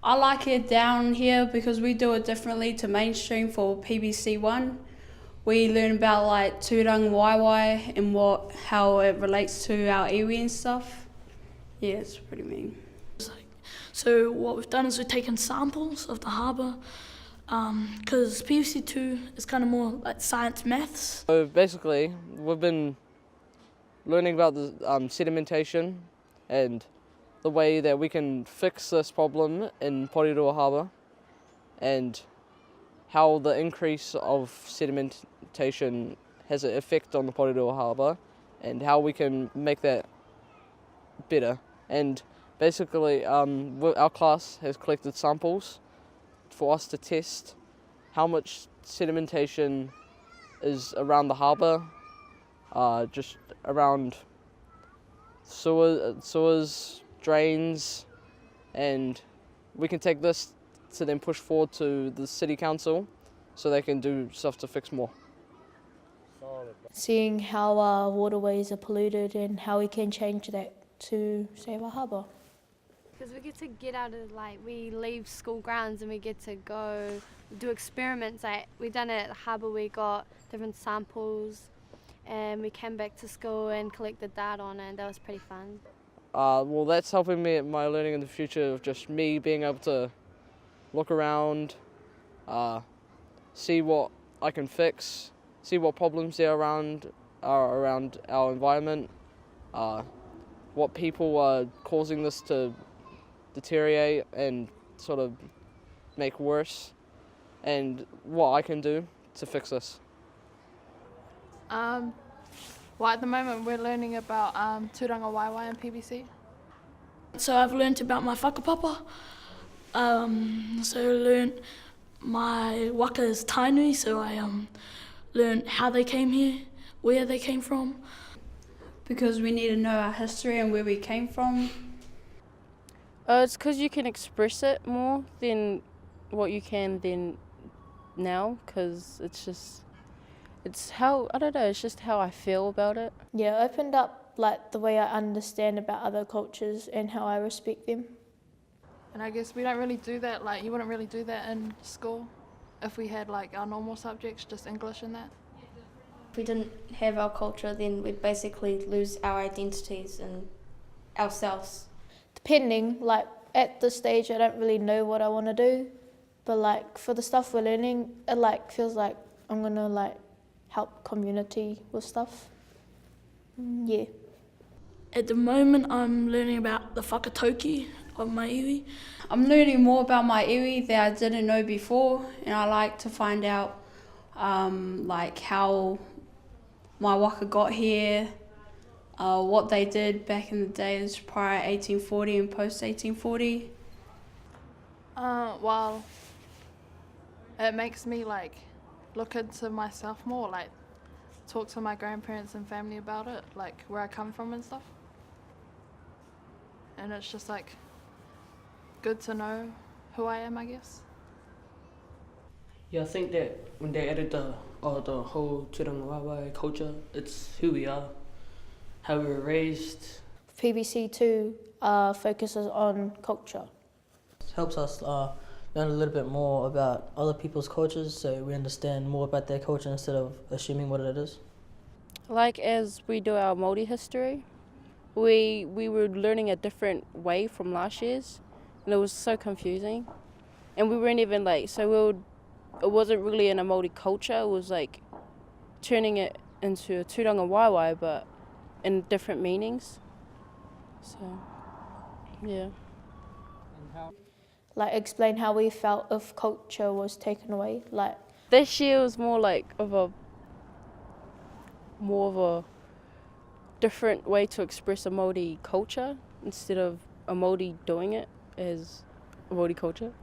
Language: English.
I like it down here because we do it differently to mainstream for PBC1. We learn about like Tūranga Waiwai and how it relates to our iwi and stuff. Yeah, it's pretty mean. So what we've done is we've taken samples of the harbour because PVC2 is kind of more like science maths. So basically, we've been learning about the sedimentation and the way that we can fix this problem in Porirua Harbour and how the increase of sedimentation has an effect on the Porirua Harbour and how we can make that better. And basically, our class has collected samples for us to test how much sedimentation is around the harbour, just around sewers, drains, and we can take this to then push forward to the city council so they can do stuff to fix more. Seeing how our waterways are polluted and how we can change that to save our harbour. Because we get to get out of, we leave school grounds and we get to go do experiments. We done it at the harbour, we got different samples and we came back to school and collected data on it, and that was pretty fun. Well, that's helping me at my learning in the future of just me being able to look around, see what I can fix, see what problems there are around our environment, what people are causing this to deteriorate and sort of make worse, and what I can do to fix this. Well, at the moment we're learning about Tūranga Waiwai and PBC. So I've learnt about my whakapapa. So I learnt my waka is tainui, so I learnt how they came here, where they came from. Because we need to know our history and where we came from. It's because you can express it more than what you can then now, because it's just how I feel about it. Yeah, it opened up the way I understand about other cultures and how I respect them. And I guess we don't really do that, you wouldn't really do that in school if we had our normal subjects, just English and that. If we didn't have our culture, then we'd basically lose our identities and ourselves. Depending, at this stage I don't really know what I want to do, but for the stuff we're learning, it feels like I'm going to help community with stuff. Yeah. At the moment I'm learning about the whakatauki of my iwi. I'm learning more about my iwi that I didn't know before, and I like to find out how my waka got here, what they did back in the days prior 1840 and post 1840. Well, it makes me look into myself more, talk to my grandparents and family about it, where I come from and stuff. And it's just good to know who I am, I guess. Yeah, I think that when they added the whole Tūranga Waiwai culture, it's who we are, how we were raised. PBC2 focuses on culture. It helps us learn a little bit more about other people's cultures, so we understand more about their culture instead of assuming what it is. As we do our Māori history, we were learning a different way from last year's, and it was so confusing. And we weren't even it wasn't really in a Māori culture, it was turning it into a Tūranga Waiwai, but in different meanings. So, yeah. Explain how we felt if culture was taken away. This year was more of a different way to express a Māori culture instead of a Māori doing it as a Māori culture.